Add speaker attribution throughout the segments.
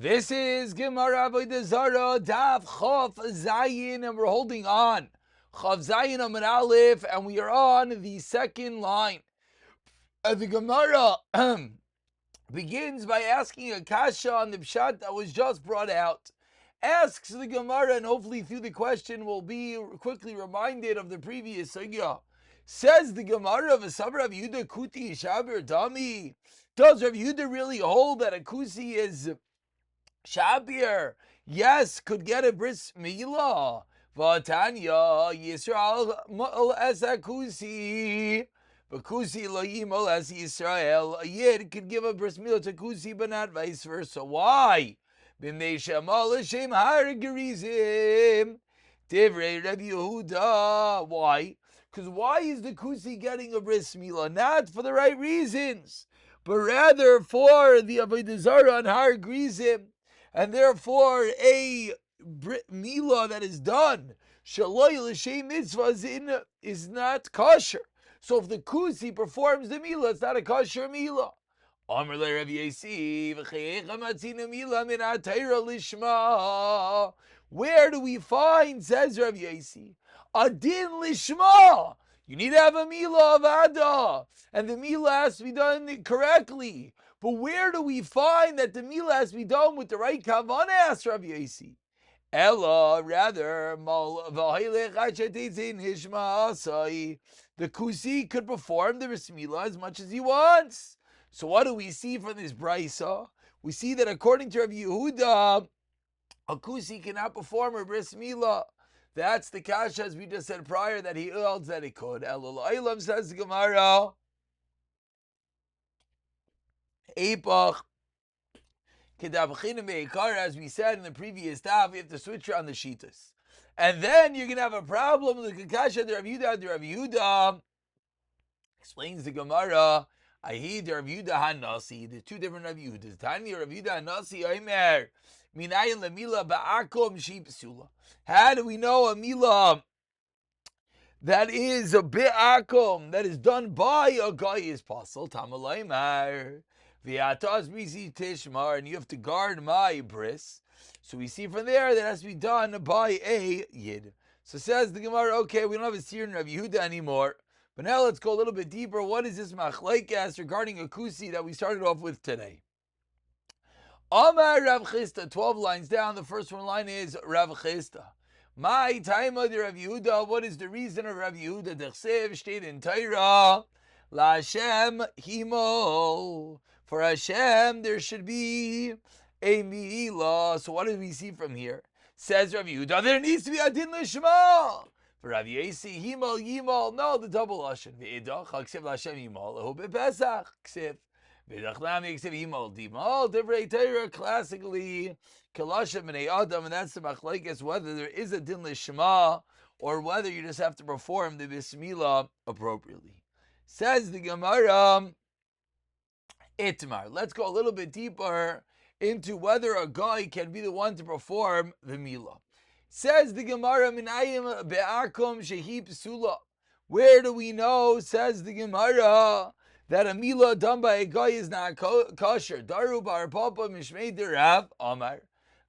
Speaker 1: This is Gemara Avodah Zarah, Daf Chof Zayin, and we're holding on. Chof Zayin Amud Aleph, and we are on the second line. The Gemara begins by asking a kasha on the pshat that was just brought out. Asks the Gemara, and hopefully through the question we'll be quickly reminded of the previous sugya. Says the Gemara of Rav Yehuda Kuti Shaber Dami. Does Rav Yehuda really hold that a kusi is Shabir, yes, could get a bris milah. Vatanya Yisrael as a kusi, but kusi lo yimol as Yisrael. A yid could give a bris milah to kusi, but not vice versa. Why? B'meishamal l'shem hargerizim. Divrei Rabbi Yehuda. Why? Because why is the kusi getting a bris milah? Not for the right reasons, but rather for the Avodah Zarah and hargerizim. And therefore, a milah that is done shaloi l'shem mitzvah is not kosher. So if the kusi performs the milah, it's not a kosher milah. Amar le Rav Yosef, v'cheyecha matzina milah min ha'Torah lishma. Where do we find, says Rav Yosef, a din lishma? You need to have a milah of Avodah, and the milah has to be done correctly. But where do we find that the milah has to be done with the right kavanah? Asks Rav Yosef. Ella, rather, the kusi could perform the bris milah as much as he wants. So what do we see from this brisa? We see that according to Rav Yehuda, a kusi cannot perform a bris milah. That's the kasha, as we just said prior, that he holds that he could. Elul says the Gemara. Epach, as we said in the previous daf, you have to switch around the shitas. And then you're going to have a problem with the kasha de Rav Yehuda. Explains the Gemara. Ahi de Rav Yehuda Hanasi. There's two different Rav Yehudas. Tani Rav Yehuda Hanasi Omer. Minayin lemila ba'akom shipsula. How do we know a milah that is a bi'akom, that is done by a guy is pasul? Tamalaymar. V'atas brisi tishmar, and you have to guard my bris. So we see from there that it has to be done by a yid. So says the Gemara, okay, we don't have a seer in Rav Yehuda anymore. But now let's go a little bit deeper. What is this machlaikas regarding a kusi that we started off with today? Amar Rav Chisda, 12 lines down. The first one line is Rav Chisda. My time of Rav Yehuda. What is the reason of Rav Yehuda? Dechsev state in Torah, La Hashem himol. For Hashem there should be a milah. So what do we see from here? Says Rav Yehuda, there needs to be a din lishma. For Rav Yosef, himol yimol. No, the double lashon. Ve'idach haksiv La Hashem himol. Ehu bepesach ksiv. Classically, Kalasha B'nei Adam, and that's the machlekes whether there is a din lishma or whether you just have to perform the bismillah appropriately. Says the Gemara, Itmar. Let's go a little bit deeper into whether a guy can be the one to perform the milah. Says the Gemara, Minayim be'akum shehi psula. Where do we know, says the Gemara, that a milah done by a guy is not kosher? Daru bar papa mishmei derav amar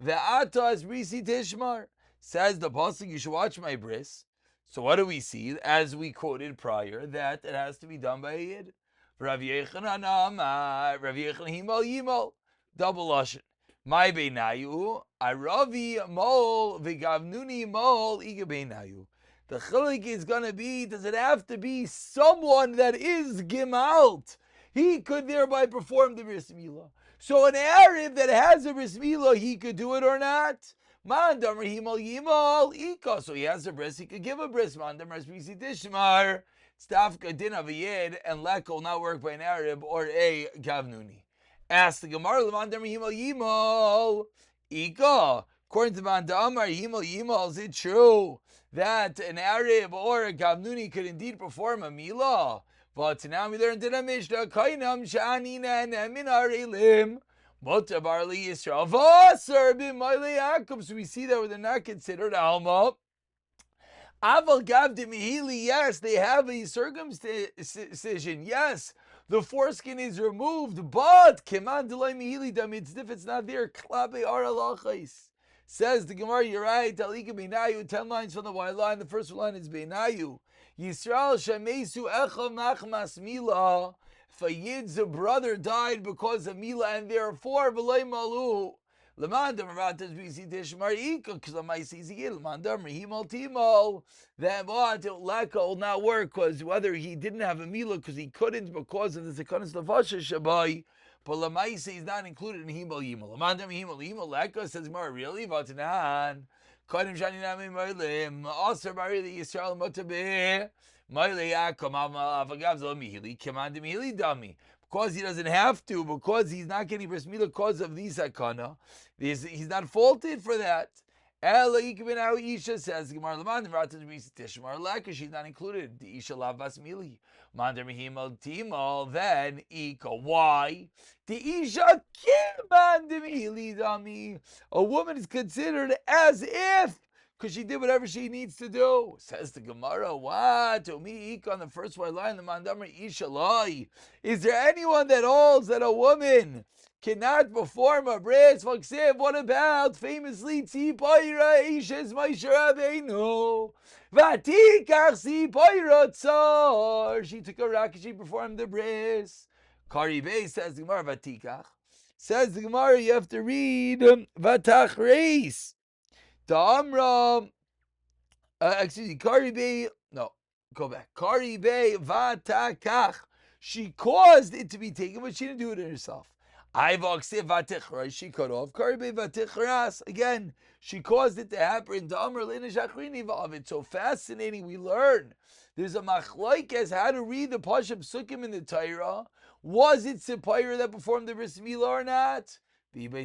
Speaker 1: ve'atas brisi tishmar. Says the pasuk, you should watch my bris. So what do we see, as we quoted prior, that it has to be done by a yid? Rav Yechanan amar Rav Yechanan himol yimol, double lashon. My beinayu aravi mol v'gavnuni mol iga beinayu. The chilik is going to be, does it have to be someone that is gimalt? He could thereby perform the bris milah. So an Arab that has a bris milah, he could do it or not? Man damar himal yimal ika. So he has a bris, he could give a bris. Man damar brisi tishmar. Stafka din of a yid, and lek will not work by an Arab or a gavnuni. Ask the Gemara, man damar himal yimal ika. According to Man damar himal yimal, is it true that an Arab or a Gavnuni could indeed perform a milah? But now we learned in a Mishnah, Kainam Shanina Min Arelim, Motabar Li Yisrael, Vasar B'Mailei Akum. So we see that they're not considered Alma. Aval Gavdi Mihili, yes, they have a circumcision, yes, the foreskin is removed, but keman delay mihili dam, it's if it's not there. Klabe aralachais. Says the Gemara, you're right. Talika beinayu, 10 lines from the white line. The first line is beinayu. Yisrael shemesu echa machmas mila. If a yid's brother died because of mila, and therefore v'lei malu. Lemandam ratas bisi tishmarika, because the ma'isi ziyil. Lemandam rehimal timo. Then what? Leka will not work, because whether he didn't have a mila because he couldn't because of the sekanas nefasha shabai. But Lamaisa is not included in Himal Yimal. Amandam Himal Yimal Leka says more really Vatanan. Kodim Shani Nami Moilim. Also Barili Yisrael Motabe. Moile Yakom Avagav Zomihili. Commandam Hili Dami. Because he doesn't have to, because he's not getting bris milah because of the sakana. He's not faulted for that. Ela Ikbin Au Isha says Gemara Lamandim Ratas Bisi Tishmar Leka. She's not included. The Isha Lavas Mili. Mandar Mihimal Timal, then Ika. Why? The Isha Dami. A woman is considered as if, because she did whatever she needs to do. Says the Gemara, what? To me, Ika on the first white line, the Mandamar Isha Lai. Is there anyone that holds that a woman cannot perform a bris? What about famously Tzipoira Isha's Maisha Rabbeinu? Vatikach si poiratzar. She took a rock and she performed the bris. Karibeh says the Gemara Vatikach. Says the Gemara you have to read Vatach Reis. Ta'amra. Excuse me. Karibeh. No, go back. Karibeh Vatakach. She caused it to be taken, but she didn't do it herself. She cut off. Again, she caused it to happen. It's so fascinating. We learn there's a machlok as how to read the Pashup Sukkim in the Torah. Was it Sipayra that performed the bris milah or not? He started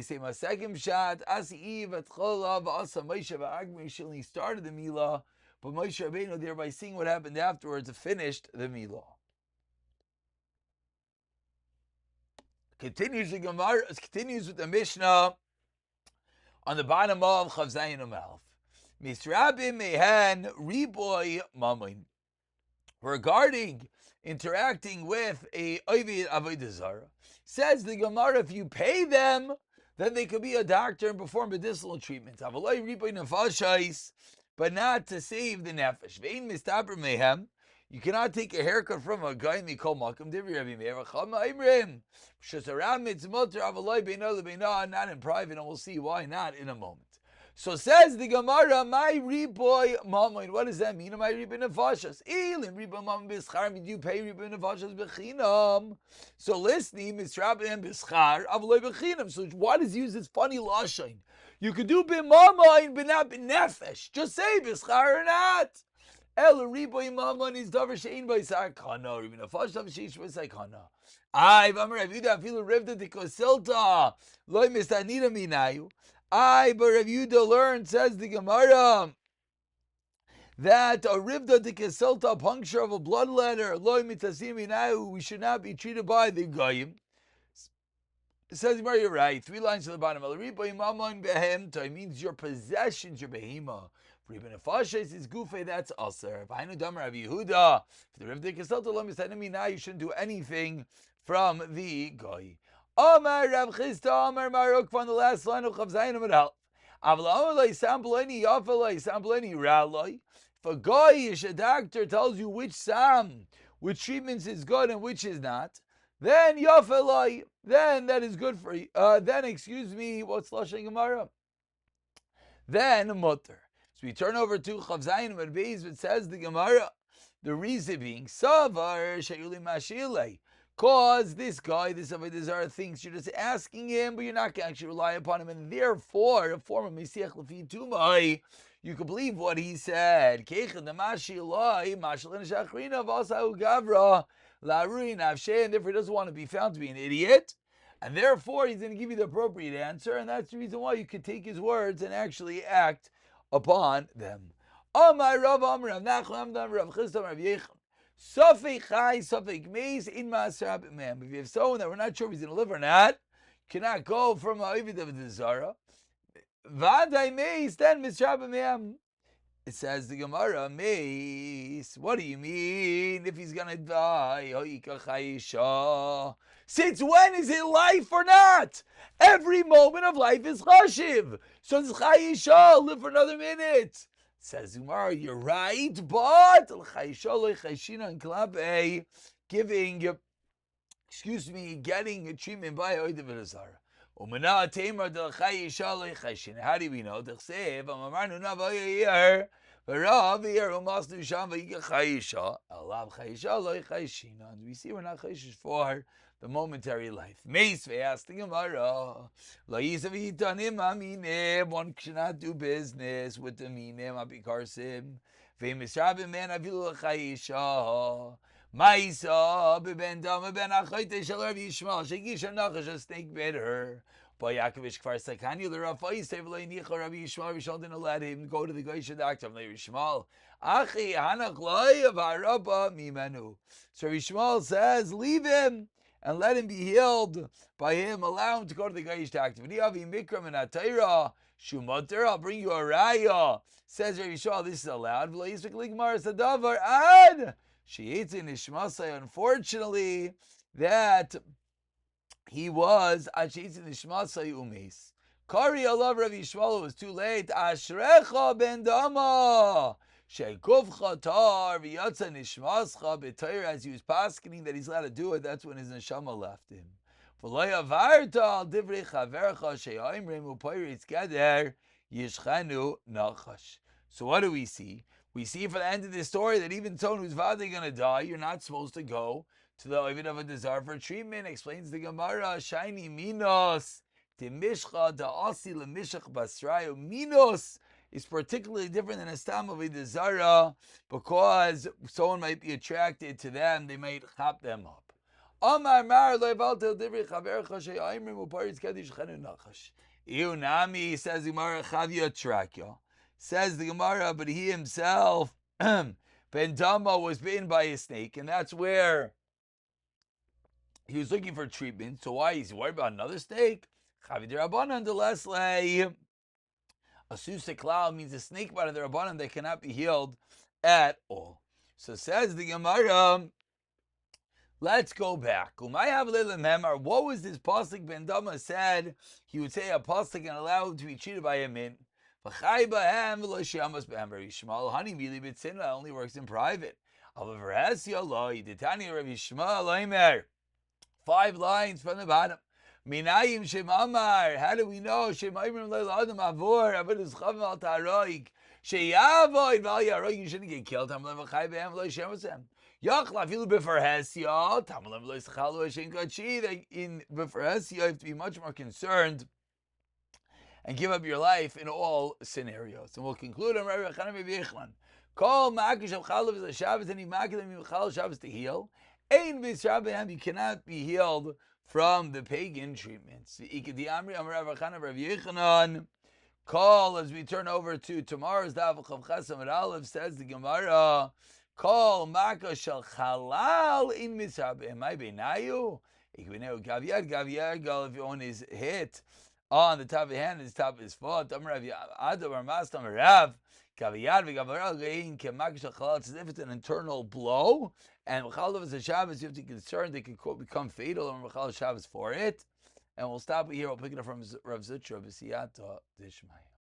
Speaker 1: the milah, but Moshe Rabbeinu, thereby seeing what happened afterwards, finished the milah. Continues the Gemara, continues with the Mishnah on the bottom of Chav Zayin Amalf. Misrabim mehen riboy mamin. Regarding interacting with a ovid Avodah Zarah, says the Gemara, if you pay them, then they could be a doctor and perform medicinal treatment. Avaloi riboy nefashais, but not to save the nefesh. Vein mistaber mehem. You cannot take a haircut from a guy in the Kol Makom Divri Rabbi Meir Mrim. Not in private, and we'll see why not in a moment. So says the Gemara, my riboy mamoin. What does that mean? My riboy nefashas. Elim riboy mamoin b'schar. Did you pay riboy nefashas b'chinam? So listening, misrabim b'schar avaloi b'chinam. So why does he use this funny lashon? You could do b'mamoin, but not b'nefesh. Just say b'schar or not. El riboy mamoin is davar shein b'sakana. Riboy nefashas davar sheish b'sakana. I've reviewed that feel rivda de kosilta loy mistanira minayu. But Rav Yehuda learned, says the Gemara, that a rivda de kesilta, a puncture of a bloodletter, loy mitasim minayu, we should not be treated by the goyim. It says the Gemara, you're right. 3 lines to the bottom. El riboy mamon behemta means your possessions, your behema. Riboy nefashos is gufe, that's aser. V'hainu damar Rav Yehuda. If the rivda de kesilta loy mistanim minayu, you shouldn't do anything from the goy. Omar Rav Chisda Omar Maruk on the last line of Chav Zayin Amud Aleph. If a goyish, a doctor, tells you which sam, which treatments is good and which is not, then yafelai, then that is good for you. Then, excuse me, what's Lashon Gemara? Then mutter. So we turn over to Chav Zayin Amud Beis, which says the Gemara, the reason being savar sheyuli mashilei. Because this guy, this Avodah Zarah, thinks you're just asking him, but you're not going to actually rely upon him, and therefore, a form of Mesiach Lefi Tumai, you can believe what he said. And therefore, he doesn't want to be found to be an idiot, and therefore, he's going to give you the appropriate answer, and that's the reason why you could take his words and actually act upon them. Safek chai, safek meis in ma'aseh b'mehem. If you have someone that we're not sure if he's going to live or not, cannot go from a Avodah Zarah. V'adai meis, then misra b'mehem. It says the Gemara, Mace, what do you mean if he's going to die? Since when is it life or not? Every moment of life is chashiv. So it's chayisha, live for another minute. Says the Gemara, you're right, but getting a treatment by Avodah Zarah. How do we know? Do we see we're not chayshish for the momentary life? One cannot do business with the minim apikarsim. Maisa ben dama ben achoite shel Rav Yishmael shegisha nachash a snake bit her. By Yaakovish Kfar Sakani the Rafai say v'lo yinicha Rav Yishmael Rishon didn't let him go to the Geisha doctor of Rav Yishmael. Achi hanach loy v'haraba mimenu. So Rav Yishmael says, leave him and let him be healed by him. Allow him to go to the Geisha doctor. V'niavi mikram and atayra shumater. I'll bring you a raya. Says Rav Yishmael, this is allowed. V'lo yisvik ligmar sadavar ad. She eats in Ishmasai, unfortunately, that he was Ashitz in Ishmasai umes. Kari alav Rav Yishmael, was too late. Ashrecha ben dama. Sheikuvcha tar v'yatza nishmascha b'tayr, as he was paskening that he's allowed to do it, that's when his neshama left him. V'lo yavarta al divrei chavercha she'aimrim u'payritz geder yishchanu nachash. So what do we see? We see for the end of this story that even someone who's vade going to die, you're not supposed to go to the Avodah Zarah for treatment. Explains the Gemara, shiny minos, timishcha da'asi lemishach basrayu. Minos is particularly different than a stam of Avodah Zarah because someone might be attracted to them, they might chop them up. Amar mar le'valtel divrei chavercha she'aimrim u'paritz kedish chenu nachash. Iu nami, says the Gemara, chavya trakya. Says the Gemara, but he himself, Ben Dama, was bitten by a snake, and that's where he was looking for treatment. So why? He's worried about another snake? Chavi de Rabbanan, nonetheless, a suseklau means a snake bite of the Rabbanan that cannot be healed at all. So says the Gemara, let's go back. What was this pasuk Ben Dama said? He would say a pasuk and allow him to be treated by a min. Honey really bitzina only works in private. 5 lines from the bottom. Minayim shemamar. How do we know? Shemayim le'ladam avor. Avodus chav al taroik. Sheyavoid v'al yaroik. You shouldn't get killed. Tamlem v'chai be'em lo shemasem. Yachla filu b'farhesia. Tamlem lo yisachalu hashem kachi. In b'farhesia, you have to be much more concerned and give up your life in all scenarios. And we'll conclude on Rabbi Chanan B'Yechlan. Call Ma'akish of Chalav is a Shabbos, and he Ma'akish of Chalav Shabbos to heal. Ein B'Shabbahem, you cannot be healed from the pagan treatments. Ikadi Amri Amar Rabbi Chanan B'Yechlan. Call, as we turn over to tomorrow's Daf Chav Chasam and Aleph, says the Gemara, call Ma'akish shel Chalal in B'Shabbahem. My Benayu. Ikbeneu Gavyad Gal, if one is hit on the top of his hand, his top of his foot. It's as if it's an internal blow. And Shabbos, you have to be concerned they could become fatal and Shabbos for it. And we'll stop here. We'll pick it up from Rav Zutra B'siyata Dishmaya.